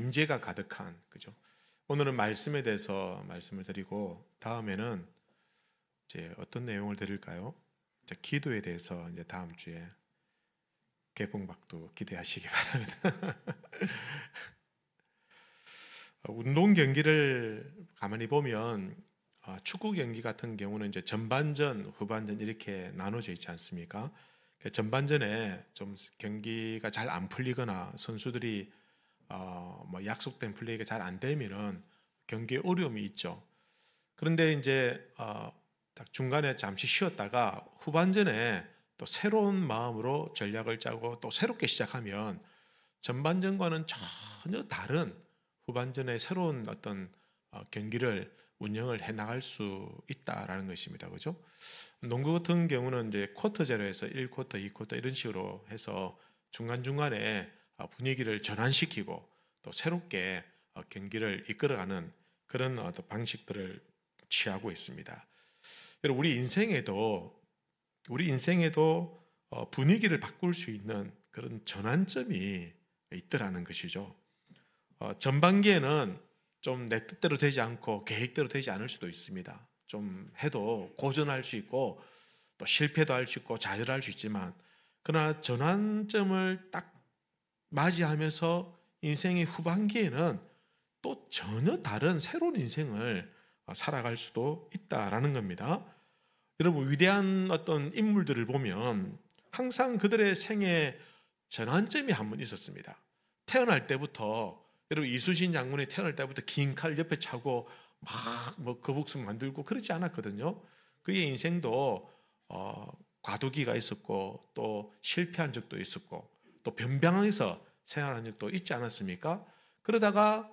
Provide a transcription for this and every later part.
임재가 가득한, 그죠? 오늘은 말씀에 대해서 말씀을 드리고 다음에는 이제 어떤 내용을 드릴까요? 이제 기도에 대해서 이제 다음 주에 개봉박도 기대하시기 바랍니다. 운동 경기를 가만히 보면 축구 경기 같은 경우는 이제 전반전, 후반전 이렇게 나눠져 있지 않습니까? 전반전에 좀 경기가 잘 안 풀리거나 선수들이 뭐 약속된 플레이가 잘 안 되면은 경기에 어려움이 있죠. 그런데 이제 딱 중간에 잠시 쉬었다가 후반전에 또 새로운 마음으로 전략을 짜고 또 새롭게 시작하면 전반전과는 전혀 다른 후반전에 새로운 어떤 경기를 운영을 해 나갈 수 있다라는 것입니다. 그죠? 농구 같은 경우는 이제 쿼터제로에서 1쿼터, 2쿼터 이런 식으로 해서 중간중간에 분위기를 전환시키고 또 새롭게 경기를 이끌어가는 그런 어떤 방식들을 취하고 있습니다. 여러분, 우리 인생에도 분위기를 바꿀 수 있는 그런 전환점이 있더라는 것이죠. 전반기에는 좀 내 뜻대로 되지 않고 계획대로 되지 않을 수도 있습니다. 좀 해도 고전할 수 있고 또 실패도 할 수 있고 좌절할 수 있지만, 그러나 전환점을 딱 맞이하면서 인생의 후반기에는 또 전혀 다른 새로운 인생을 살아갈 수도 있다라는 겁니다. 여러분, 위대한 어떤 인물들을 보면 항상 그들의 생에 전환점이 한 번 있었습니다. 태어날 때부터, 여러분 이순신 장군이 태어날 때부터 긴 칼 옆에 차고 막 뭐 거북선 만들고 그러지 않았거든요. 그의 인생도 과도기가 있었고 또 실패한 적도 있었고 또 변방에서 생활한 적도 있지 않았습니까? 그러다가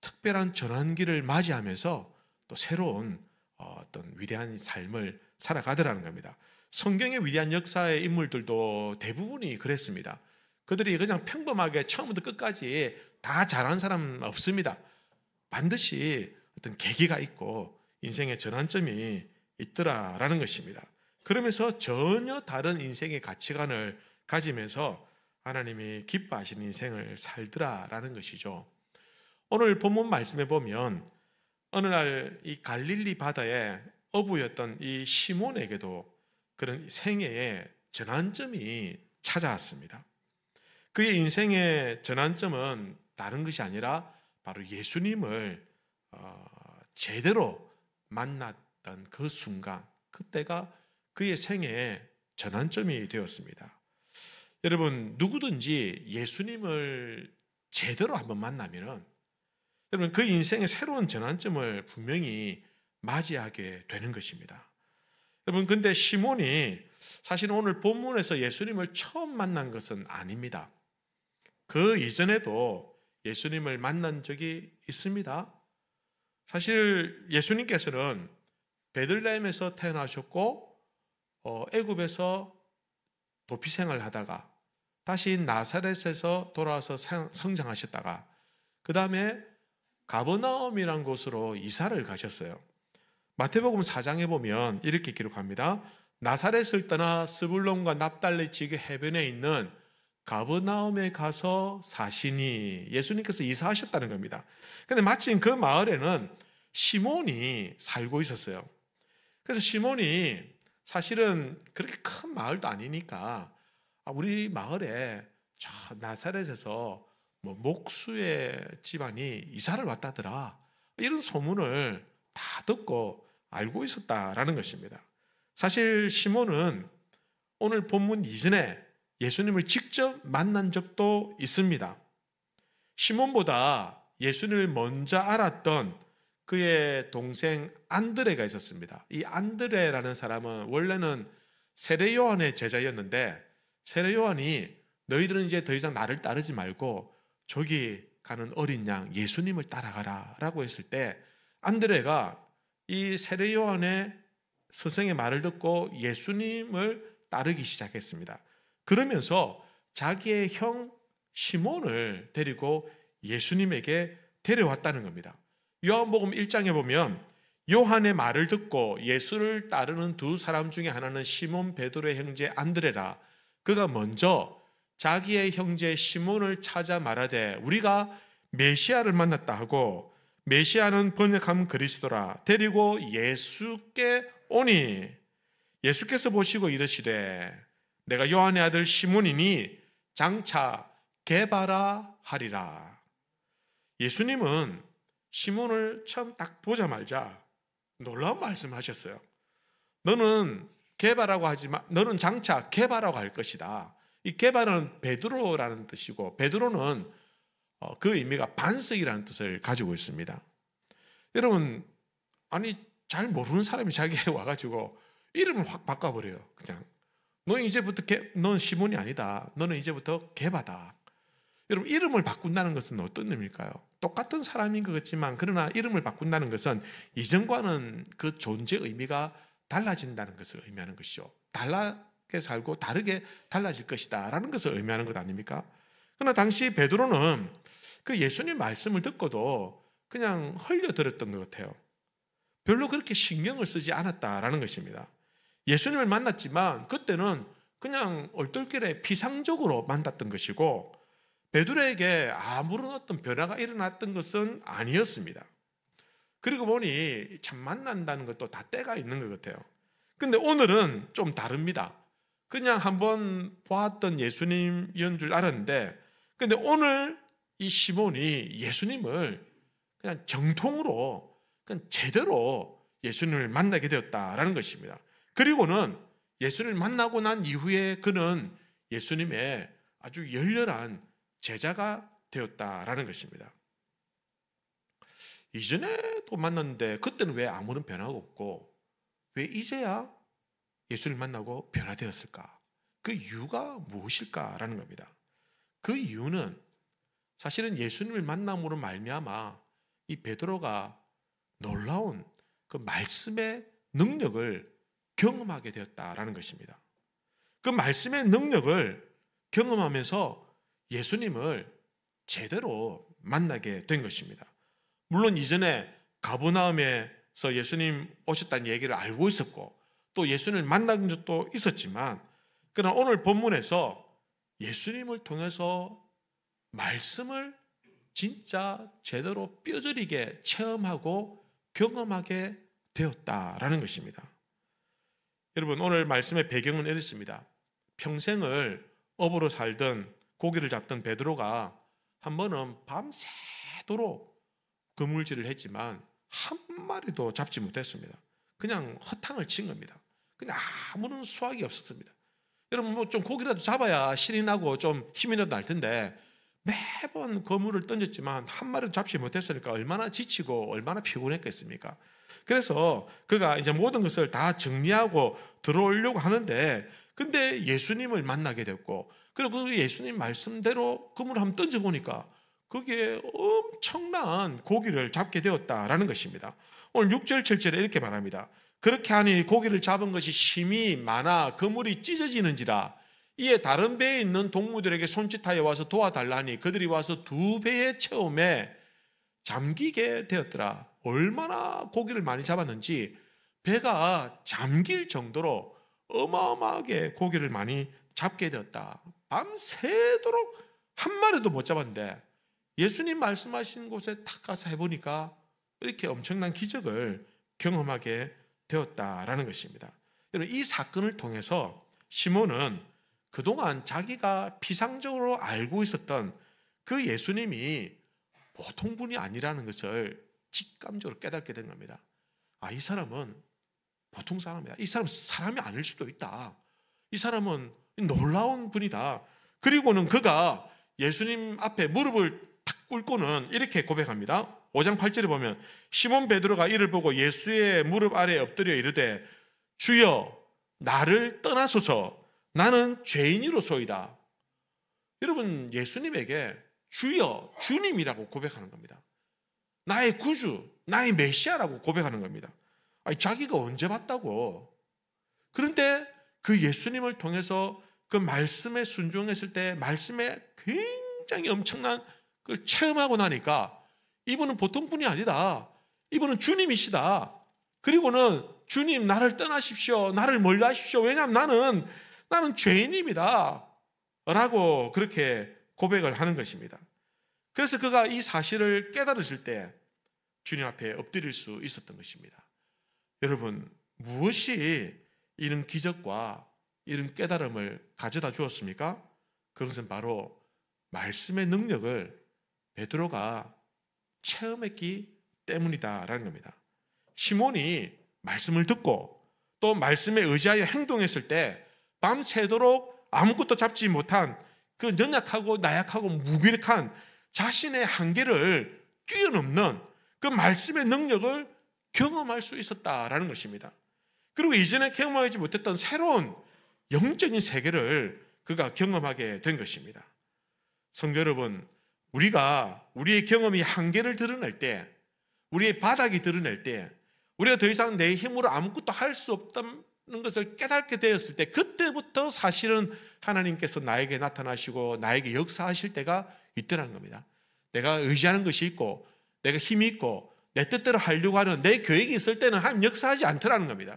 특별한 전환기를 맞이하면서 또 새로운 어떤 위대한 삶을 살아가더라는 겁니다. 성경의 위대한 역사의 인물들도 대부분이 그랬습니다. 그들이 그냥 평범하게 처음부터 끝까지 다 잘한 사람 없습니다. 반드시 어떤 계기가 있고 인생의 전환점이 있더라라는 것입니다. 그러면서 전혀 다른 인생의 가치관을 가지면서 하나님이 기뻐하시는 인생을 살더라라는 것이죠. 오늘 본문 말씀에 보면 어느 날 이 갈릴리 바다에 어부였던 이 시몬에게도 그런 생애의 전환점이 찾아왔습니다. 그의 인생의 전환점은 다른 것이 아니라 바로 예수님을 제대로 만났던 그 순간, 그때가 그의 생애의 전환점이 되었습니다. 여러분, 누구든지 예수님을 제대로 한번 만나면은 여러분 그 인생의 새로운 전환점을 분명히 맞이하게 되는 것입니다. 여러분, 근데 시몬이 사실 오늘 본문에서 예수님을 처음 만난 것은 아닙니다. 그 이전에도 예수님을 만난 적이 있습니다. 사실 예수님께서는 베들레헴에서 태어나셨고 애굽에서 도피 생활을 하다가 다시 나사렛에서 돌아와서 성장하셨다가 그 다음에 가버나움이란 곳으로 이사를 가셨어요. 마태복음 4장에 보면 이렇게 기록합니다. 나사렛을 떠나 스불론과 납달리 지구 해변에 있는 가버나움에 가서 사시니, 예수님께서 이사하셨다는 겁니다. 그런데 마침 그 마을에는 시몬이 살고 있었어요. 그래서 시몬이 사실은 그렇게 큰 마을도 아니니까 우리 마을에 나사렛에서 뭐 목수의 집안이 이사를 왔다더라, 이런 소문을 다 듣고 알고 있었다라는 것입니다. 사실 시몬은 오늘 본문 이전에 예수님을 직접 만난 적도 있습니다. 시몬보다 예수님을 먼저 알았던 그의 동생 안드레가 있었습니다. 이 안드레라는 사람은 원래는 세례 요한의 제자였는데, 세례 요한이 너희들은 이제 더 이상 나를 따르지 말고 저기 가는 어린 양 예수님을 따라가라 라고 했을 때, 안드레가 이 세례 요한의 스승의 말을 듣고 예수님을 따르기 시작했습니다. 그러면서 자기의 형 시몬을 데리고 예수님에게 데려왔다는 겁니다. 요한복음 1장에 보면 요한의 말을 듣고 예수를 따르는 두 사람 중에 하나는 시몬 베드로의 형제 안드레라. 그가 먼저 자기의 형제 시몬을 찾아 말하되 우리가 메시아를 만났다 하고, 메시아는 번역하면 그리스도라, 데리고 예수께 오니 예수께서 보시고 이르시되 내가 요한의 아들 시몬이니 장차 게바라 하리라. 예수님은 시몬을 처음 딱 보자마자 놀라운 말씀을 하셨어요. 너는 게바라고 하지만 너는 장차 게바라고 할 것이다. 이 게바는 베드로라는 뜻이고, 베드로는 그 의미가 반석이라는 뜻을 가지고 있습니다. 여러분, 아니 잘 모르는 사람이 자기에 와가지고 이름을 확 바꿔버려요. 그냥 넌 시몬이 아니다. 너는 이제부터 게바다. 여러분, 이름을 바꾼다는 것은 어떤 의미일까요? 똑같은 사람인 것 같지만, 그러나 이름을 바꾼다는 것은 이전과는 그 존재 의미가 달라진다는 것을 의미하는 것이죠. 다르게 살고 다르게 달라질 것이다 라는 것을 의미하는 것 아닙니까? 그러나 당시 베드로는 그 예수님 말씀을 듣고도 그냥 흘려들었던 것 같아요. 별로 그렇게 신경을 쓰지 않았다라는 것입니다. 예수님을 만났지만 그때는 그냥 얼떨결에 피상적으로 만났던 것이고, 베드로에게 아무런 어떤 변화가 일어났던 것은 아니었습니다. 그리고 보니 참 만난다는 것도 다 때가 있는 것 같아요. 근데 오늘은 좀 다릅니다. 그냥 한번 보았던 예수님인 줄 알았는데, 근데 오늘 이 시몬이 예수님을 그냥 정통으로, 그냥 제대로 예수님을 만나게 되었다라는 것입니다. 그리고는 예수님을 만나고 난 이후에 그는 예수님의 아주 열렬한 제자가 되었다라는 것입니다. 이전에도 만났는데 그때는 왜 아무런 변화가 없고 왜 이제야 예수를 만나고 변화되었을까? 그 이유가 무엇일까라는 겁니다. 그 이유는 사실은 예수님을 만남으로 말미암아 이 베드로가 놀라운 그 말씀의 능력을 경험하게 되었다라는 것입니다. 그 말씀의 능력을 경험하면서 예수님을 제대로 만나게 된 것입니다. 물론 이전에 가버나움에서 예수님 오셨다는 얘기를 알고 있었고 또 예수님을 만난 적도 있었지만, 그러나 오늘 본문에서 예수님을 통해서 말씀을 진짜 제대로 뼈저리게 체험하고 경험하게 되었다라는 것입니다. 여러분, 오늘 말씀의 배경은 이렇습니다. 평생을 업으로 살던 고기를 잡던 베드로가 한 번은 밤새도록 그물질을 했지만 한 마리도 잡지 못했습니다. 그냥 허탕을 친 겁니다. 그냥 아무런 수확이 없었습니다. 여러분, 뭐 좀 고기라도 잡아야 실이 나고 좀 힘이라도 날 텐데 매번 그물을 던졌지만 한 마리도 잡지 못했으니까 얼마나 지치고 얼마나 피곤했겠습니까? 그래서 그가 이제 모든 것을 다 정리하고 들어오려고 하는데, 근데 예수님을 만나게 됐고, 그리고 그 예수님 말씀대로 그물을 한번 던져보니까 거기에 엄청난 고기를 잡게 되었다라는 것입니다. 오늘 6절 7절에 이렇게 말합니다. 그렇게 하니 고기를 잡은 것이 심히 많아 그물이 찢어지는지라. 이에 다른 배에 있는 동무들에게 손짓하여 와서 도와달라니 그들이 와서 두 배의 체험에 잠기게 되었더라. 얼마나 고기를 많이 잡았는지 배가 잠길 정도로 어마어마하게 고기를 많이 잡게 되었다. 밤새도록 한 마리도 못 잡았는데 예수님 말씀하신 곳에 딱 가서 해보니까 이렇게 엄청난 기적을 경험하게 되었다라는 것입니다. 여러분, 이 사건을 통해서 시몬은 그동안 자기가 피상적으로 알고 있었던 그 예수님이 보통 분이 아니라는 것을 직감적으로 깨닫게 된 겁니다. 아, 이 사람은 보통 사람이다. 이 사람은 사람이 아닐 수도 있다. 이 사람은 놀라운 분이다. 그리고는 그가 예수님 앞에 무릎을 탁 꿇고는 이렇게 고백합니다. 5장 8절에 보면 시몬 베드로가 이를 보고 예수의 무릎 아래에 엎드려 이르되 주여 나를 떠나소서 나는 죄인이로소이다. 여러분, 예수님에게 주여, 주님이라고 고백하는 겁니다. 나의 구주, 나의 메시아라고 고백하는 겁니다. 아니, 자기가 언제 봤다고. 그런데 그 예수님을 통해서 그 말씀에 순종했을 때 말씀에 굉장히 엄청난 걸 체험하고 나니까 이분은 보통 분이 아니다. 이분은 주님이시다. 그리고는 주님, 나를 떠나십시오. 나를 멀리 하십시오. 왜냐하면 나는 죄인입니다. 라고 그렇게 고백을 하는 것입니다. 그래서 그가 이 사실을 깨달았을 때 주님 앞에 엎드릴 수 있었던 것입니다. 여러분, 무엇이 이런 기적과 이런 깨달음을 가져다 주었습니까? 그것은 바로 말씀의 능력을 베드로가 체험했기 때문이다라는 겁니다. 시몬이 말씀을 듣고 또 말씀에 의지하여 행동했을 때 밤새도록 아무것도 잡지 못한 그 연약하고 나약하고 무기력한 자신의 한계를 뛰어넘는 그 말씀의 능력을 경험할 수 있었다라는 것입니다. 그리고 이전에 경험하지 못했던 새로운 영적인 세계를 그가 경험하게 된 것입니다. 성도 여러분, 우리가 우리의 경험이 한계를 드러낼 때, 우리의 바닥이 드러낼 때, 우리가 더 이상 내 힘으로 아무것도 할 수 없다는 것을 깨닫게 되었을 때, 그때부터 사실은 하나님께서 나에게 나타나시고 나에게 역사하실 때가 있더라는 겁니다. 내가 의지하는 것이 있고 내가 힘이 있고 내 뜻대로 하려고 하는 내 계획이 있을 때는 하나님 역사하지 않더라는 겁니다.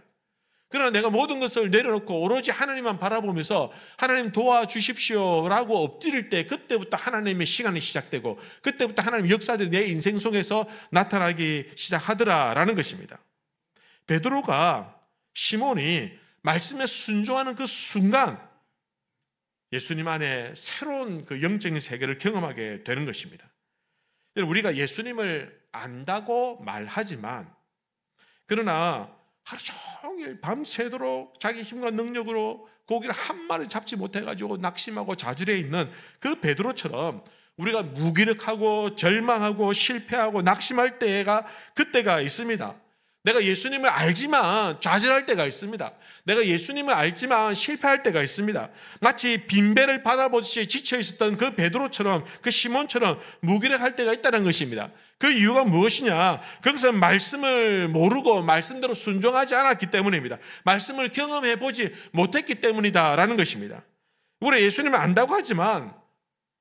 그러나 내가 모든 것을 내려놓고 오로지 하나님만 바라보면서 하나님 도와주십시오 라고 엎드릴 때, 그때부터 하나님의 시간이 시작되고 그때부터 하나님 역사들이 내 인생 속에서 나타나기 시작하더라라는 것입니다. 베드로가, 시몬이 말씀에 순종하는 그 순간 예수님 안에 새로운 그 영적인 세계를 경험하게 되는 것입니다. 우리가 예수님을 안다고 말하지만, 그러나 하루 종일 밤새도록 자기 힘과 능력으로 고기를 한 마리 잡지 못해가지고 낙심하고 좌절해 있는 그 베드로처럼 우리가 무기력하고 절망하고 실패하고 낙심할 그때가 있습니다. 내가 예수님을 알지만 좌절할 때가 있습니다. 내가 예수님을 알지만 실패할 때가 있습니다. 마치 빈배를 바라보듯이 지쳐 있었던 그 베드로처럼, 그 시몬처럼 무기력할 때가 있다는 것입니다. 그 이유가 무엇이냐? 그것은 말씀을 모르고 말씀대로 순종하지 않았기 때문입니다. 말씀을 경험해 보지 못했기 때문이다라는 것입니다. 우리 예수님을 안다고 하지만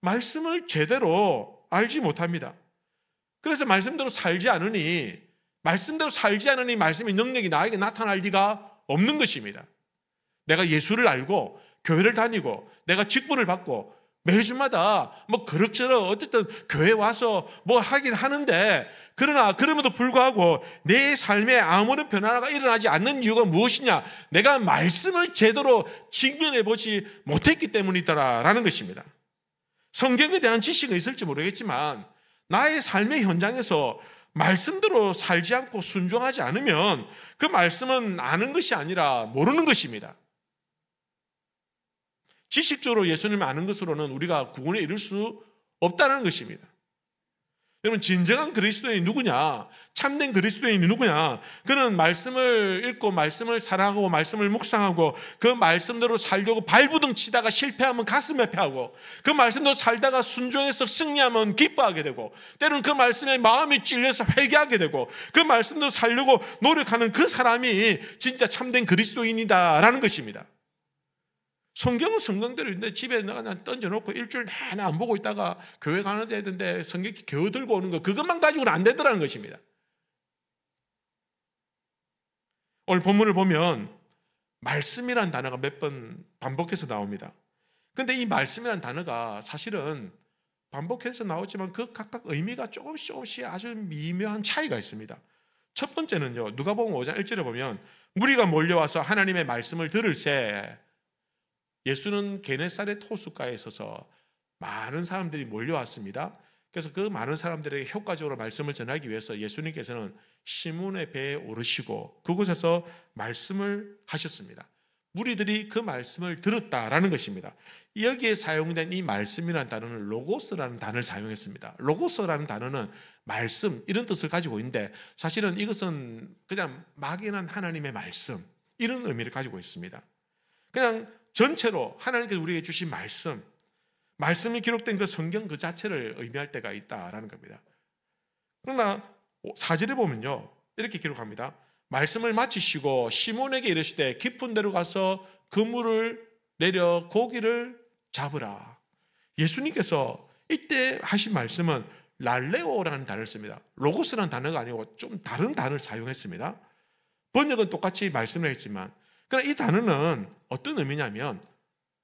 말씀을 제대로 알지 못합니다. 그래서 말씀대로 살지 않으니 말씀의 능력이 나에게 나타날 리가 없는 것입니다. 내가 예수를 알고 교회를 다니고 내가 직분을 받고 매주마다 뭐 그럭저럭 어쨌든 교회 와서 뭐 하긴 하는데, 그러나 그럼에도 불구하고 내 삶에 아무런 변화가 일어나지 않는 이유가 무엇이냐? 내가 말씀을 제대로 직면해 보지 못했기 때문이다라는 것입니다. 성경에 대한 지식은 있을지 모르겠지만 나의 삶의 현장에서 말씀대로 살지 않고 순종하지 않으면 그 말씀은 아는 것이 아니라 모르는 것입니다. 지식적으로 예수님을 아는 것으로는 우리가 구원에 이를 수 없다는 것입니다. 여러분, 진정한 그리스도인이 누구냐? 참된 그리스도인이 누구냐? 그는 말씀을 읽고 말씀을 사랑하고 말씀을 묵상하고 그 말씀대로 살려고 발부둥 치다가 실패하면 가슴에 패하고 그 말씀대로 살다가 순종해서 승리하면 기뻐하게 되고, 때로는 그 말씀에 마음이 찔려서 회개하게 되고 그 말씀대로 살려고 노력하는 그 사람이 진짜 참된 그리스도인이다라는 것입니다. 성경은 성경대로 있는데 집에 그냥 던져놓고 일주일 내내 안 보고 있다가 교회 가는 데 있는데 성경기 겨우 들고 오는 거, 그것만 가지고는 안 되더라는 것입니다. 오늘 본문을 보면 말씀이라는 단어가 몇 번 반복해서 나옵니다. 그런데 이 말씀이라는 단어가 사실은 반복해서 나오지만 그 각각 의미가 조금씩 아주 미묘한 차이가 있습니다. 첫 번째는요, 누가복음 5장 1절에 보면 무리가 몰려와서 하나님의 말씀을 들을새, 예수는 게네사렛 호숫가에 서서 많은 사람들이 몰려왔습니다. 그래서 그 많은 사람들에게 효과적으로 말씀을 전하기 위해서 예수님께서는 시몬의 배에 오르시고 그곳에서 말씀을 하셨습니다. 무리들이 그 말씀을 들었다라는 것입니다. 여기에 사용된 이 말씀이라는 단어는 로고스라는 단어를 사용했습니다. 로고스라는 단어는 말씀, 이런 뜻을 가지고 있는데 사실은 이것은 그냥 막연한 하나님의 말씀, 이런 의미를 가지고 있습니다. 그냥 전체로 하나님께서 우리에게 주신 말씀이 기록된 그 성경 그 자체를 의미할 때가 있다라는 겁니다. 그러나 4절에 보면요, 이렇게 기록합니다. 말씀을 마치시고 시몬에게 이르시되 깊은 데로 가서 그물을 내려 고기를 잡으라. 예수님께서 이때 하신 말씀은 랄레오라는 단어를 씁니다. 로고스라는 단어가 아니고 좀 다른 단어를 사용했습니다. 번역은 똑같이 말씀을 했지만, 그러나 이 단어는 어떤 의미냐면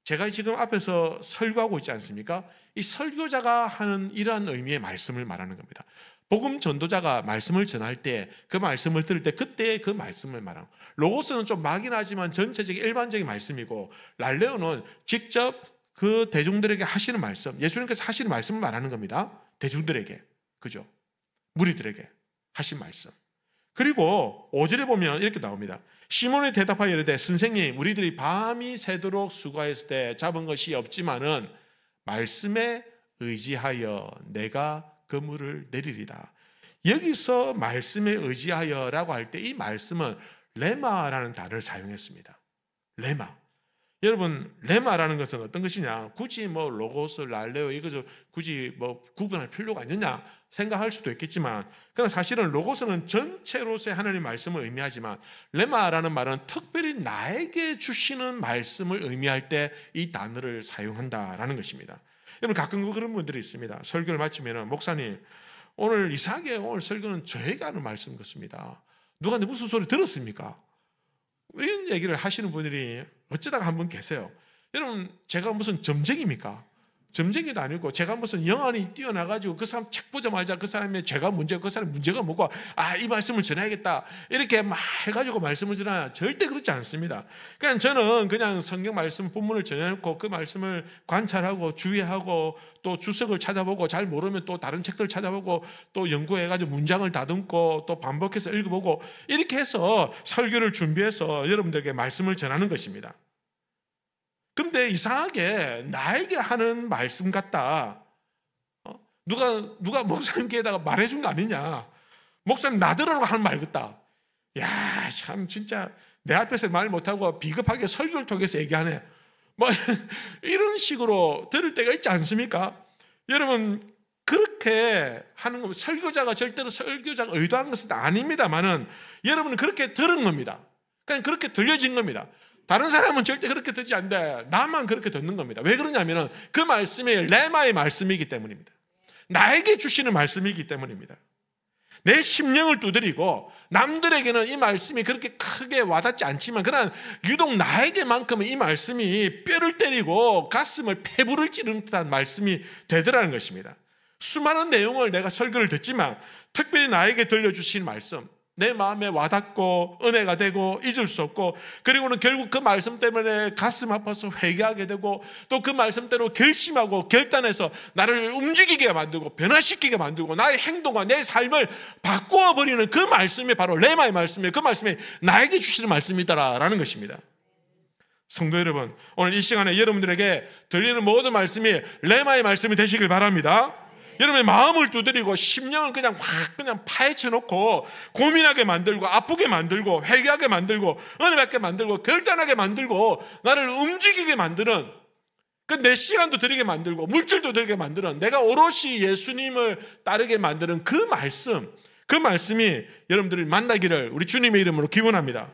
제가 지금 앞에서 설교하고 있지 않습니까? 이 설교자가 하는 이러한 의미의 말씀을 말하는 겁니다. 복음 전도자가 말씀을 전할 때, 그 말씀을 들을 때 그때 그 말씀을 말하는 거예요. 로고스는 좀 막연하지만 전체적인 일반적인 말씀이고, 랄레오는 직접 그 대중들에게 하시는 말씀, 예수님께서 하시는 말씀을 말하는 겁니다. 대중들에게, 그죠? 무리들에게 하신 말씀. 그리고 5절에 보면 이렇게 나옵니다. 시몬이 대답하여 이르되 선생님, 우리들이 밤이 새도록 수고했을 때 잡은 것이 없지만은 말씀에 의지하여 내가 그물을 내리리다. 여기서 말씀에 의지하여라고 할 때 이 말씀은 레마라는 단어를 사용했습니다. 레마. 여러분, 레마라는 것은 어떤 것이냐? 굳이 뭐 로고스, 랄레오 이것을 굳이 뭐 구분할 필요가 있느냐 생각할 수도 있겠지만, 그러나 사실은 로고스는 전체로서의 하나님의 말씀을 의미하지만, 레마라는 말은 특별히 나에게 주시는 말씀을 의미할 때 이 단어를 사용한다라는 것입니다. 여러분, 가끔 그런 분들이 있습니다. 설교를 마치면 목사님, 오늘 이상하게 오늘 설교는 저에게 하는 말씀 같습니다. 누가 무슨 소리 들었습니까? 이런 얘기를 하시는 분들이 어쩌다가 한 분 계세요. 여러분, 제가 무슨 점쟁입니까? 점쟁이도 아니고 제가 무슨 영안이 뛰어나가지고 그 사람 책 보자마자 그 사람의 죄가 문제고 그 사람의 문제가 뭐고, 이 말씀을 전해야겠다 이렇게 막 해가지고 말씀을 전하냐, 절대 그렇지 않습니다. 그냥 저는 그냥 성경 말씀 본문을 전해놓고 그 말씀을 관찰하고 주의하고 또 주석을 찾아보고, 잘 모르면 또 다른 책들 찾아보고 또 연구해가지고 문장을 다듬고 또 반복해서 읽어보고, 이렇게 해서 설교를 준비해서 여러분들에게 말씀을 전하는 것입니다. 그런데 이상하게 나에게 하는 말씀 같다. 누가 목사님께다가 말해준 거 아니냐. 목사님 나들으라고 하는 말 같다. 야, 참 진짜 내 앞에서 말 못하고 비겁하게 설교를 통해서 얘기하네. 뭐 이런 식으로 들을 때가 있지 않습니까? 여러분, 그렇게 하는 거, 설교자가 절대로 설교자가 의도한 것은 아닙니다만은 여러분은 그렇게 들은 겁니다. 그냥 그렇게 들려진 겁니다. 다른 사람은 절대 그렇게 듣지 않는데 나만 그렇게 듣는 겁니다. 왜 그러냐면 그 말씀이 레마의 말씀이기 때문입니다. 나에게 주시는 말씀이기 때문입니다. 내 심령을 두드리고, 남들에게는 이 말씀이 그렇게 크게 와닿지 않지만 그러나 유독 나에게만큼은 이 말씀이 뼈를 때리고 가슴을 폐부를 찌르는 듯한 말씀이 되더라는 것입니다. 수많은 내용을 내가 설교를 듣지만 특별히 나에게 들려주신 말씀, 내 마음에 와닿고 은혜가 되고 잊을 수 없고, 그리고는 결국 그 말씀 때문에 가슴 아파서 회개하게 되고, 또 그 말씀대로 결심하고 결단해서 나를 움직이게 만들고 변화시키게 만들고 나의 행동과 내 삶을 바꾸어 버리는 그 말씀이 바로 레마의 말씀이에요. 그 말씀이 나에게 주시는 말씀이다라는 것입니다. 성도 여러분, 오늘 이 시간에 여러분들에게 들리는 모든 말씀이 레마의 말씀이 되시길 바랍니다. 여러분의 마음을 두드리고 심령을 그냥 그냥 파헤쳐 놓고 고민하게 만들고 아프게 만들고 회개하게 만들고 은혜 받게 만들고 결단하게 만들고 나를 움직이게 만드는, 그 내 시간도 드리게 만들고 물질도 드리게 만드는, 내가 오롯이 예수님을 따르게 만드는 그 말씀이 여러분들을 만나기를 우리 주님의 이름으로 기원합니다.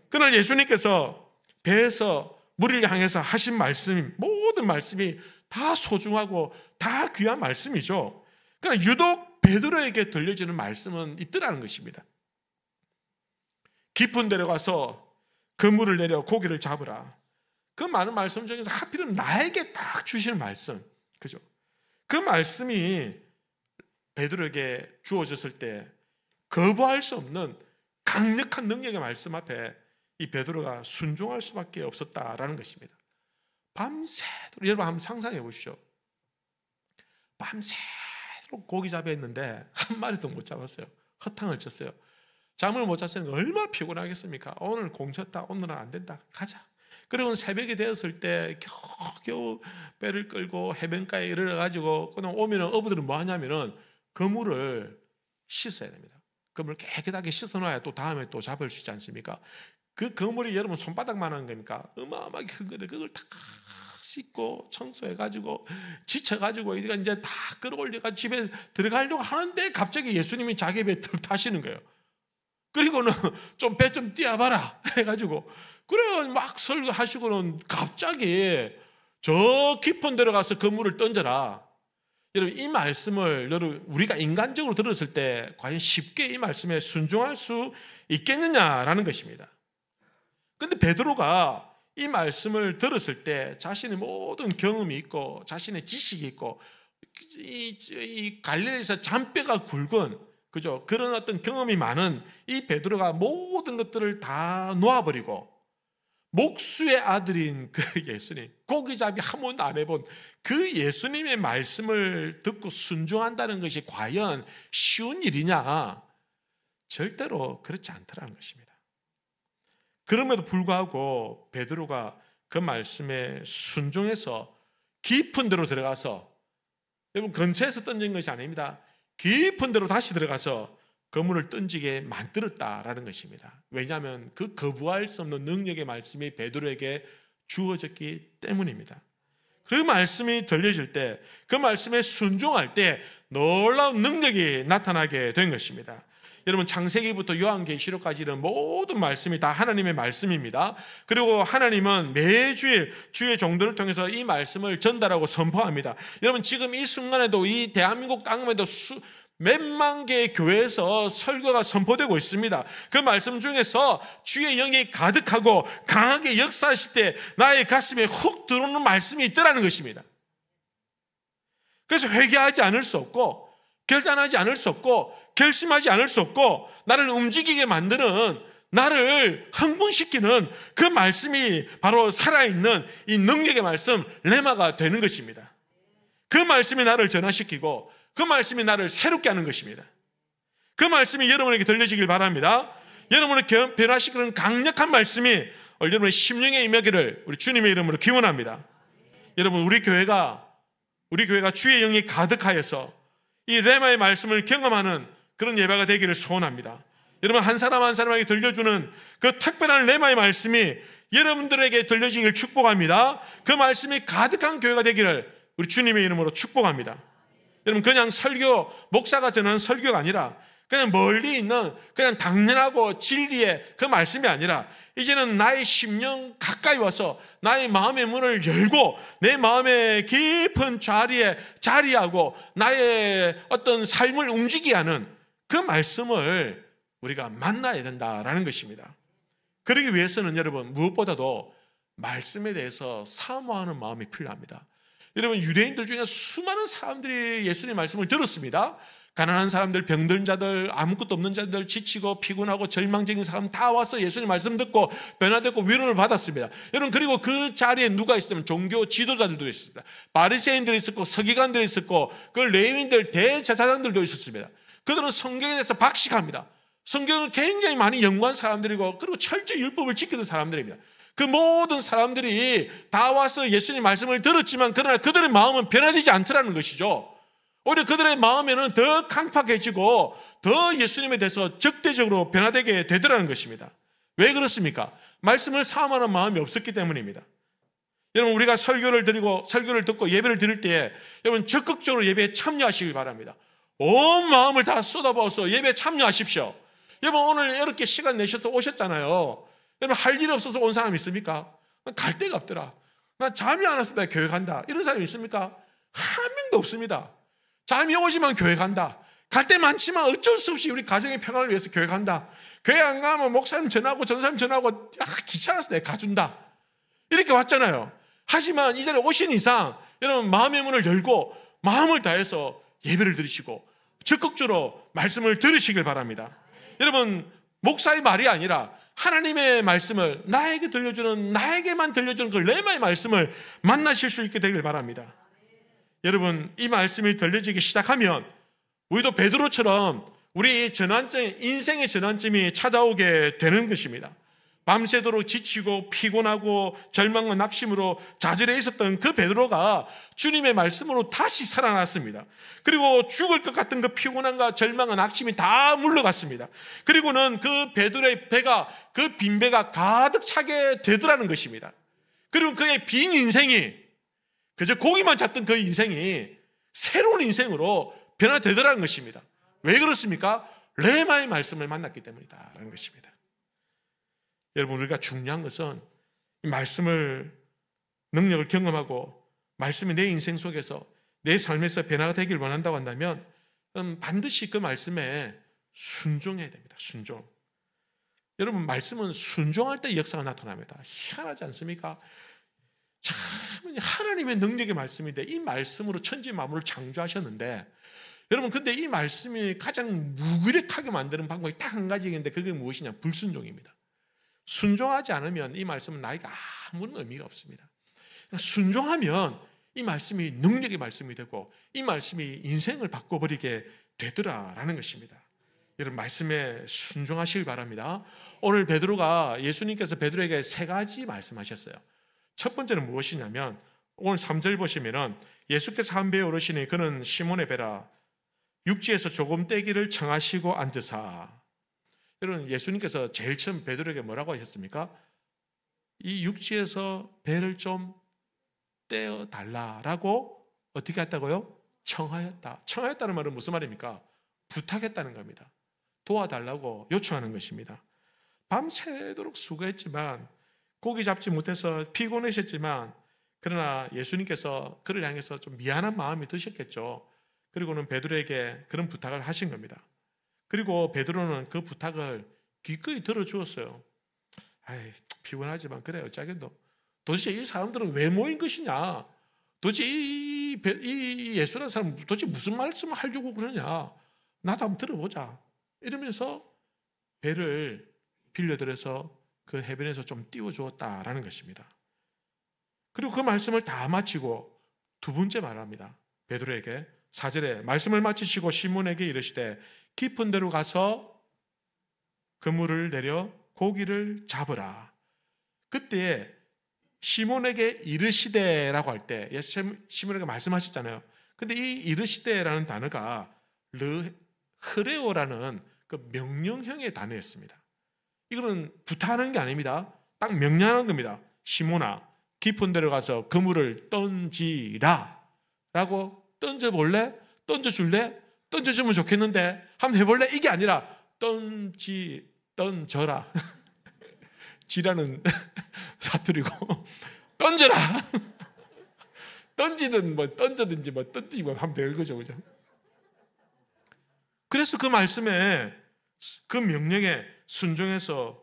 그날 예수님께서 배에서 무리를 향해서 하신 말씀, 모든 말씀이 다 소중하고 다 귀한 말씀이죠. 그러나 유독 베드로에게 들려지는 말씀은 있더라는 것입니다. 깊은 데로 가서 그물을 내려 고기를 잡으라. 그 많은 말씀 중에서 하필이면 나에게 딱 주시는 말씀, 그죠? 그 말씀이 베드로에게 주어졌을 때 거부할 수 없는 강력한 능력의 말씀 앞에 이 베드로가 순종할 수밖에 없었다라는 것입니다. 밤새도록, 여러분 한번 상상해 보십시오. 밤새도록 고기 잡혀 있는데 한 마리도 못 잡았어요. 허탕을 쳤어요. 잠을 못 잤으니까 얼마나 피곤하겠습니까? 오늘 공쳤다, 오늘은 안 된다, 가자. 그리고 새벽이 되었을 때 겨우 배를 끌고 해변가에 이르러가지고 그냥 오면은 어부들은 뭐 하냐면은 그물을 씻어야 됩니다. 그물을 깨끗하게 씻어놔야 또 다음에 또 잡을 수 있지 않습니까? 그 그물이 여러분 손바닥만한 겁니까? 어마어마하게 큰 건데 그걸 다 씻고 청소해가지고 지쳐가지고 이제 다 끌어올려가지고 집에 들어가려고 하는데 갑자기 예수님이 자기 배에 타시는 거예요. 그리고는 좀 배 좀 띄워봐라 해가지고, 그래요 막 설교하시고는 갑자기 저 깊은 데로 가서 그물을 던져라. 여러분, 이 말씀을 우리가 인간적으로 들었을 때 과연 쉽게 이 말씀에 순종할 수 있겠느냐라는 것입니다. 근데 베드로가 이 말씀을 들었을 때 자신의 모든 경험이 있고 자신의 지식이 있고 이 갈릴리에서 잔뼈가 굵은 그죠? 그런 어떤 경험이 많은 이 베드로가 모든 것들을 다 놓아버리고 목수의 아들인 그 예수님, 고기잡이 한 번도 안 해본 그 예수님의 말씀을 듣고 순종한다는 것이 과연 쉬운 일이냐? 절대로 그렇지 않더라는 것입니다. 그럼에도 불구하고 베드로가 그 말씀에 순종해서 깊은 데로 들어가서, 여러분 근처에서 던진 것이 아닙니다. 깊은 데로 다시 들어가서 그물을 던지게 만들었다라는 것입니다. 왜냐하면 그 거부할 수 없는 능력의 말씀이 베드로에게 주어졌기 때문입니다. 그 말씀이 들려질 때, 그 말씀에 순종할 때 놀라운 능력이 나타나게 된 것입니다. 여러분 창세기부터 요한계시록까지 이런 모든 말씀이 다 하나님의 말씀입니다. 그리고 하나님은 매주일 주의 종들을 통해서 이 말씀을 전달하고 선포합니다. 여러분 지금 이 순간에도 이 대한민국 땅에도 몇만 개의 교회에서 설교가 선포되고 있습니다. 그 말씀 중에서 주의 영이 가득하고 강하게 역사하실 때 나의 가슴에 훅 들어오는 말씀이 있더라는 것입니다. 그래서 회개하지 않을 수 없고 결단하지 않을 수 없고 결심하지 않을 수 없고 나를 움직이게 만드는, 나를 흥분시키는 그 말씀이 바로 살아있는 이 능력의 말씀 레마가 되는 것입니다. 그 말씀이 나를 전화시키고 그 말씀이 나를 새롭게 하는 것입니다. 그 말씀이 여러분에게 들려지길 바랍니다. 여러분을 변화시키는 강력한 말씀이 여러분의 심령에 임하기를 우리 주님의 이름으로 기원합니다. 여러분 우리 교회가 주의 영이 가득하여서 이 레마의 말씀을 경험하는 그런 예배가 되기를 소원합니다. 여러분 한 사람 한 사람에게 들려주는 그 특별한 레마의 말씀이 여러분들에게 들려지기를 축복합니다. 그 말씀이 가득한 교회가 되기를 우리 주님의 이름으로 축복합니다. 여러분 그냥 설교, 목사가 전하는 설교가 아니라 그냥 멀리 있는 그냥 당연하고 진리의 그 말씀이 아니라 이제는 나의 심령 가까이 와서 나의 마음의 문을 열고 내 마음의 깊은 자리에 자리하고 나의 어떤 삶을 움직이게 하는 그 말씀을 우리가 만나야 된다라는 것입니다. 그러기 위해서는 여러분 무엇보다도 말씀에 대해서 사모하는 마음이 필요합니다. 여러분 유대인들 중에 수많은 사람들이 예수님의 말씀을 들었습니다. 가난한 사람들, 병든 자들, 아무것도 없는 자들, 지치고 피곤하고 절망적인 사람 다 와서 예수님 말씀 듣고 변화됐고 위로를 받았습니다. 여러분 그리고 그 자리에 누가 있으면 종교 지도자들도 있습니다. 바리새인들이 있었고 서기관들이 있었고 그 레위인들, 대제사장들도 있었습니다. 그들은 성경에 대해서 박식합니다. 성경을 굉장히 많이 연구한 사람들이고 그리고 철저히 율법을 지키는 사람들입니다. 그 모든 사람들이 다 와서 예수님 말씀을 들었지만 그러나 그들의 마음은 변화되지 않더라는 것이죠. 오히려 그들의 마음에는 더 강팍해지고 더 예수님에 대해서 적대적으로 변화되게 되더라는 것입니다. 왜 그렇습니까? 말씀을 사모하는 마음이 없었기 때문입니다. 여러분 우리가 설교를 듣고 예배를 드릴 때에 여러분 적극적으로 예배에 참여하시길 바랍니다. 온 마음을 다 쏟아부어서 예배에 참여하십시오. 여러분 오늘 이렇게 시간 내셔서 오셨잖아요. 여러분 할 일이 없어서 온 사람 있습니까? 갈 데가 없더라. 나 잠이 안 와서 나 교회 간다. 이런 사람 있습니까? 한 명도 없습니다. 잠이 오지만 교회 간다. 갈 데 많지만 어쩔 수 없이 우리 가정의 평화를 위해서 교회 간다. 교회 안 가면 목사님 전하고 전사님 전하고 귀찮아서 내가 가준다. 이렇게 왔잖아요. 하지만 이 자리에 오신 이상 여러분 마음의 문을 열고 마음을 다해서 예배를 드리시고 적극적으로 말씀을 들으시길 바랍니다. 여러분 목사의 말이 아니라 하나님의 말씀을 나에게만 들려주는 그 레마의 말씀을 만나실 수 있게 되길 바랍니다. 여러분 이 말씀이 들려지기 시작하면 우리도 베드로처럼 우리 인생의 전환점이 찾아오게 되는 것입니다. 밤새도록 지치고 피곤하고 절망과 낙심으로 좌절해 있었던 그 베드로가 주님의 말씀으로 다시 살아났습니다. 그리고 죽을 것 같은 그 피곤함과 절망과 낙심이 다 물러갔습니다. 그리고는 그 베드로의 배가, 그 빈 배가 가득 차게 되더라는 것입니다. 그리고 그의 빈 인생이, 그저 고기만 잡던 그 인생이 새로운 인생으로 변화되더라는 것입니다. 왜 그렇습니까? 레마의 말씀을 만났기 때문이다라는 것입니다. 여러분 우리가 중요한 것은 이 말씀을 능력을 경험하고 말씀이 내 인생 속에서 내 삶에서 변화가 되길 원한다고 한다면 반드시 그 말씀에 순종해야 됩니다. 순종. 여러분, 말씀은 순종할 때 역사가 나타납니다. 희한하지 않습니까? 참 하나님의 능력의 말씀인데 이 말씀으로 천지 만물을 창조하셨는데, 여러분, 근데 이 말씀이 가장 무기력하게 만드는 방법이 딱 한 가지인데 그게 무엇이냐? 불순종입니다. 순종하지 않으면 이 말씀은 나에게 아무런 의미가 없습니다. 그러니까 순종하면 이 말씀이 능력의 말씀이 되고 이 말씀이 인생을 바꿔버리게 되더라라는 것입니다. 여러분, 말씀에 순종하시길 바랍니다. 오늘 베드로가, 예수님께서 베드로에게 세 가지 말씀하셨어요. 첫 번째는 무엇이냐면 오늘 3절 보시면은 예수께서 한 배에 오르시니 그는 시몬의 배라 육지에서 조금 떼기를 청하시고 앉으사. 여러분, 예수님께서 제일 처음 베드로에게 뭐라고 하셨습니까? 이 육지에서 배를 좀 떼어달라라고 어떻게 했다고요? 청하였다. 청하였다는 말은 무슨 말입니까? 부탁했다는 겁니다. 도와달라고 요청하는 것입니다. 밤새도록 수고했지만, 고기 잡지 못해서 피곤하셨지만, 그러나 예수님께서 그를 향해서 좀 미안한 마음이 드셨겠죠. 그리고는 베드로에게 그런 부탁을 하신 겁니다. 그리고 베드로는 그 부탁을 기꺼이 들어주었어요. 아이, 피곤하지만 그래 어쩌겠노. 도대체 이 사람들은 왜 모인 것이냐? 도대체 이 예수라는 사람은 도대체 무슨 말씀을 하려고 그러냐? 나도 한번 들어보자. 이러면서 배를 빌려들여서 그 해변에서 좀 띄워주었다라는 것입니다. 그리고 그 말씀을 다 마치고 두 번째 말합니다. 베드로에게 4절에 말씀을 마치시고 시몬에게 이르시되 깊은 데로 가서 그물을 내려 고기를 잡으라. 그때 시몬에게 이르시되라고 할 때 시몬에게 말씀하셨잖아요. 근데 이 이르시되라는 단어가 흐레오라는 그 명령형의 단어였습니다. 이거는 부탁하는 게 아닙니다. 딱 명령하는 겁니다. 시몬아, 깊은 데로 가서 그물을 던지라 라고. 던져볼래? 던져줄래? 던져주면 좋겠는데 한번 해볼래? 이게 아니라 던져라. 지라는 사투리고 던져라. 던지든 뭐 던져든지 뭐 던지고 하면 될 거죠, 그죠? 그래서 그 말씀에, 그 명령에 순종해서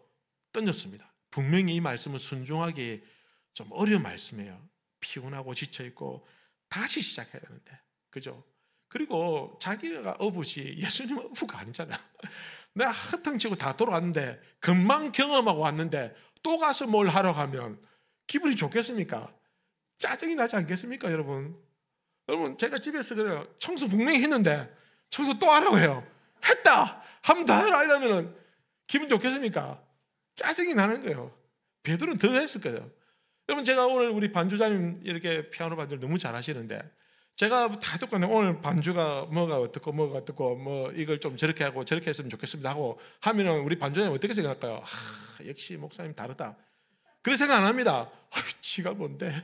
던졌습니다. 분명히 이 말씀은 순종하기 좀 어려운 말씀이에요. 피곤하고 지쳐있고 다시 시작해야 되는데, 그죠? 그리고 자기가 어부지 예수님은 어부가 아니잖아. 내가 한탕치고 다 돌아왔는데, 금방 경험하고 왔는데 또 가서 뭘 하러 가면 기분이 좋겠습니까? 짜증이 나지 않겠습니까, 여러분? 여러분, 제가 집에서 그래요. 청소 분명히 했는데 청소 또 하라고 해요. 했다! 한 번 더 해라! 이러면 기분 좋겠습니까? 짜증이 나는 거예요. 베드로는 더 했을 거예요. 여러분, 제가 오늘 우리 반주자님 이렇게 피아노 반주를 너무 잘하시는데, 제가 다 듣고 오늘 반주가 뭐가 어떻고 뭐 이걸 좀 저렇게 하고 저렇게 했으면 좋겠습니다 하고 하면은 우리 반주자님 어떻게 생각할까요? 역시 목사님 다르다. 그런 생각 안 합니다. 지가 뭔데?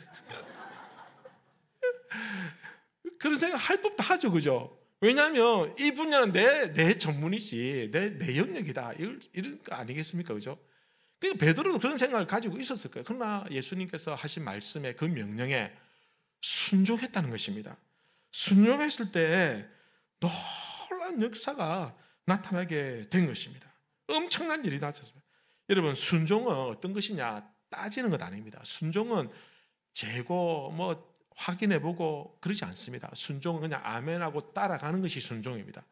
그런 생각 할 법도 하죠, 그죠? 왜냐하면 이 분야는 내 전문이지, 내 영역이다. 이런 거 아니겠습니까, 그죠? 그러니까 베드로는 그런 생각을 가지고 있었을 거예요. 그러나 예수님께서 하신 말씀에, 그 명령에 순종했다는 것입니다. 순종했을 때 놀라운 역사가 나타나게 된 것입니다. 엄청난 일이 나타났습니다. 여러분, 순종은 어떤 것이냐 따지는 것 아닙니다. 순종은 재고 확인해보고 그러지 않습니다. 순종은 그냥 아멘하고 따라가는 것이 순종입니다.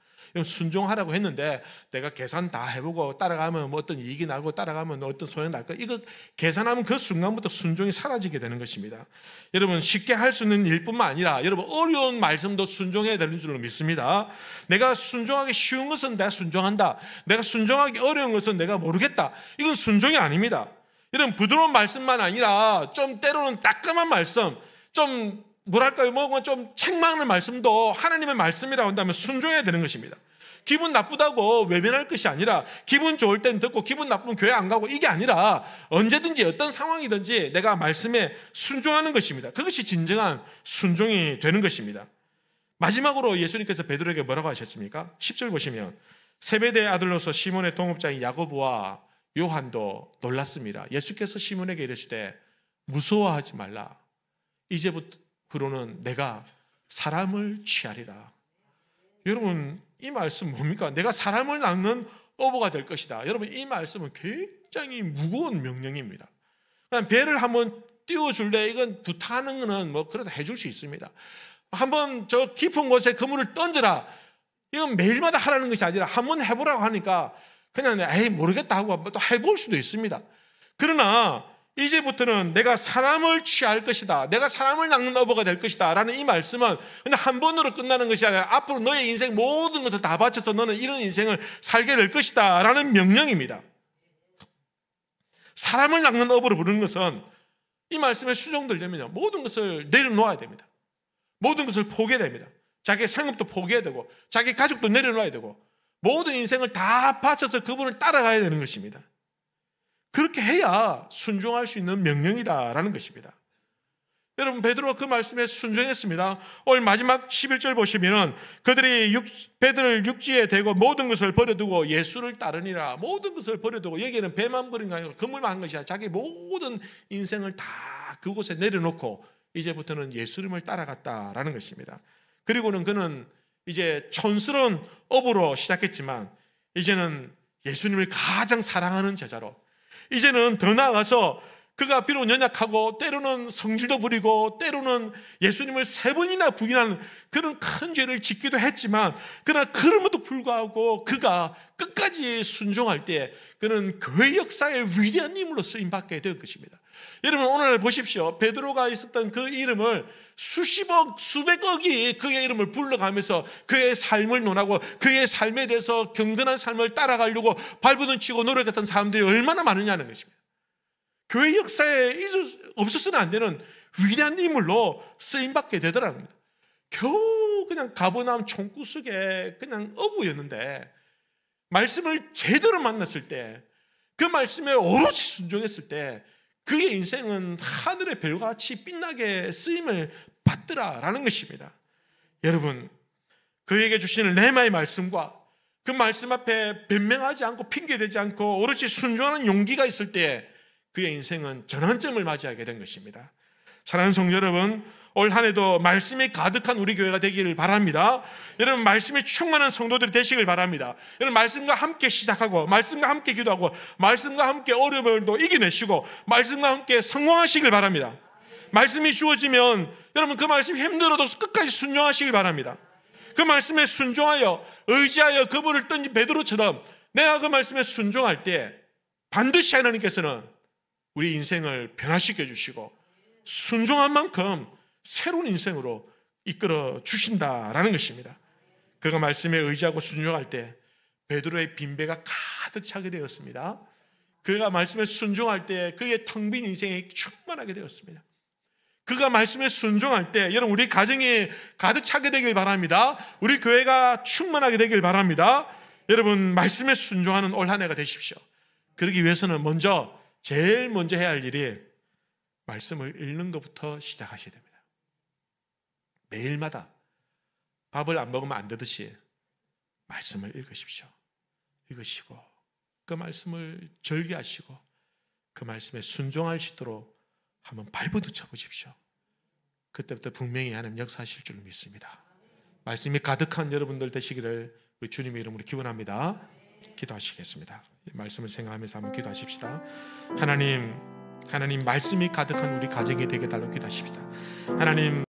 순종하라고 했는데 내가 계산 다 해보고 따라가면 뭐 어떤 이익이 나고 따라가면 어떤 손해 날까, 이거 계산하면 그 순간부터 순종이 사라지게 되는 것입니다. 여러분, 쉽게 할 수 있는 일뿐만 아니라 여러분 어려운 말씀도 순종해야 되는 줄로 믿습니다. 내가 순종하기 쉬운 것은 내가 순종한다, 내가 순종하기 어려운 것은 내가 모르겠다, 이건 순종이 아닙니다. 여러분, 부드러운 말씀만 아니라 좀 때로는 따끔한 말씀, 좀 뭐랄까요, 좀 책망하는 말씀도 하나님의 말씀이라고 한다면 순종해야 되는 것입니다. 기분 나쁘다고 외면할 것이 아니라, 기분 좋을 땐 듣고 기분 나쁘면 교회 안 가고, 이게 아니라 언제든지 어떤 상황이든지 내가 말씀에 순종하는 것입니다. 그것이 진정한 순종이 되는 것입니다. 마지막으로 예수님께서 베드로에게 뭐라고 하셨습니까? 10절 보시면 세베대의 아들로서 시몬의 동업자인 야고보와 요한도 놀랐습니다. 예수께서 시몬에게 이르시되 무서워하지 말라. 이제부터는 내가 사람을 취하리라. 여러분, 이 말씀 뭡니까? 내가 사람을 낳는 어부가 될 것이다. 여러분, 이 말씀은 굉장히 무거운 명령입니다. 그냥 배를 한번 띄워줄래? 이건 부탁하는 거는 뭐 그래도 해줄 수 있습니다. 한번 저 깊은 곳에 그물을 던져라. 이건 매일마다 하라는 것이 아니라 한번 해보라고 하니까 그냥 에이 모르겠다 하고 한번 또 해볼 수도 있습니다. 그러나 이제부터는 내가 사람을 취할 것이다, 내가 사람을 낚는 어부가 될 것이다 라는 이 말씀은 그냥 한 번으로 끝나는 것이 아니라 앞으로 너의 인생 모든 것을 다 바쳐서 너는 이런 인생을 살게 될 것이다 라는 명령입니다. 사람을 낚는 어부로 부르는 것은 이 말씀에 수정되려면 모든 것을 내려놓아야 됩니다. 모든 것을 포기해야 됩니다. 자기의 상급도 포기해야 되고 자기 가족도 내려놓아야 되고 모든 인생을 다 바쳐서 그분을 따라가야 되는 것입니다. 그렇게 해야 순종할 수 있는 명령이다라는 것입니다. 여러분, 베드로가 그 말씀에 순종했습니다. 오늘 마지막 11절 보시면은 그들이 배들을 육지에 대고 모든 것을 버려두고 예수를 따르니라. 모든 것을 버려두고, 여기에는 배만 버린 게 아니고 그물만 한 것이 아니라 자기 모든 인생을 다 그곳에 내려놓고 이제부터는 예수님을 따라갔다라는 것입니다. 그리고는 그는 이제 촌스러운 어부로 시작했지만 이제는 예수님을 가장 사랑하는 제자로, 이제는 더 나아가서 그가 비록 연약하고 때로는 성질도 부리고 때로는 예수님을 3번이나 부인하는 그런 큰 죄를 짓기도 했지만, 그러나 그럼에도 불구하고 그가 끝까지 순종할 때 그는 교회 역사의 위대한 인물로 쓰임받게 될 것입니다. 여러분, 오늘 보십시오. 베드로가 있었던 그 이름을 수십억 수백억이 그의 이름을 불러가면서 그의 삶을 논하고 그의 삶에 대해서 경건한 삶을 따라가려고 발부둥치고 노력했던 사람들이 얼마나 많으냐는 것입니다. 교회 역사에 없어서는 안 되는 위대한 인물로 쓰임받게 되더라는 겁니다. 겨우 그냥 가버나움 총구석에 그냥 어부였는데 말씀을 제대로 만났을 때, 그 말씀에 오롯이 순종했을 때 그의 인생은 하늘의 별같이 빛나게 쓰임을 받더라라는 것입니다. 여러분, 그에게 주시는 레마의 말씀과 그 말씀 앞에 변명하지 않고 핑계대지 않고 오롯이 순종하는 용기가 있을 때 그의 인생은 전환점을 맞이하게 된 것입니다. 사랑하는 성도 여러분, 올 한 해도 말씀이 가득한 우리 교회가 되기를 바랍니다. 여러분, 말씀이 충만한 성도들이 되시길 바랍니다. 여러분, 말씀과 함께 시작하고 말씀과 함께 기도하고 말씀과 함께 어려움도 이겨내시고 말씀과 함께 성공하시길 바랍니다. 말씀이 주어지면 여러분, 그 말씀이 힘들어도 끝까지 순종하시길 바랍니다. 그 말씀에 순종하여 의지하여 그물을 던진 베드로처럼 내가 그 말씀에 순종할 때 반드시 하나님께서는 우리 인생을 변화시켜 주시고 순종한 만큼 새로운 인생으로 이끌어 주신다라는 것입니다. 그가 말씀에 의지하고 순종할 때 베드로의 빈배가 가득 차게 되었습니다. 그가 말씀에 순종할 때 그의 텅 빈 인생이 충만하게 되었습니다. 그가 말씀에 순종할 때 여러분, 우리 가정이 가득 차게 되길 바랍니다. 우리 교회가 충만하게 되길 바랍니다. 여러분, 말씀에 순종하는 올 한 해가 되십시오. 그러기 위해서는 제일 먼저 해야 할 일이 말씀을 읽는 것부터 시작하셔야 됩니다. 매일마다 밥을 안 먹으면 안 되듯이 말씀을 읽으십시오. 읽으시고 그 말씀을 절개하시고 그 말씀에 순종할 수 있도록 한번 발부둥쳐 보십시오. 그때부터 분명히 하나님 역사하실 줄 믿습니다. 말씀이 가득한 여러분들 되시기를 우리 주님의 이름으로 기원합니다. 기도하시겠습니다. 이 말씀을 생각하면서 한번 기도하십시다. 하나님 말씀이 가득한 우리 가정이 되게 달라고 기도하십시다. 하나님,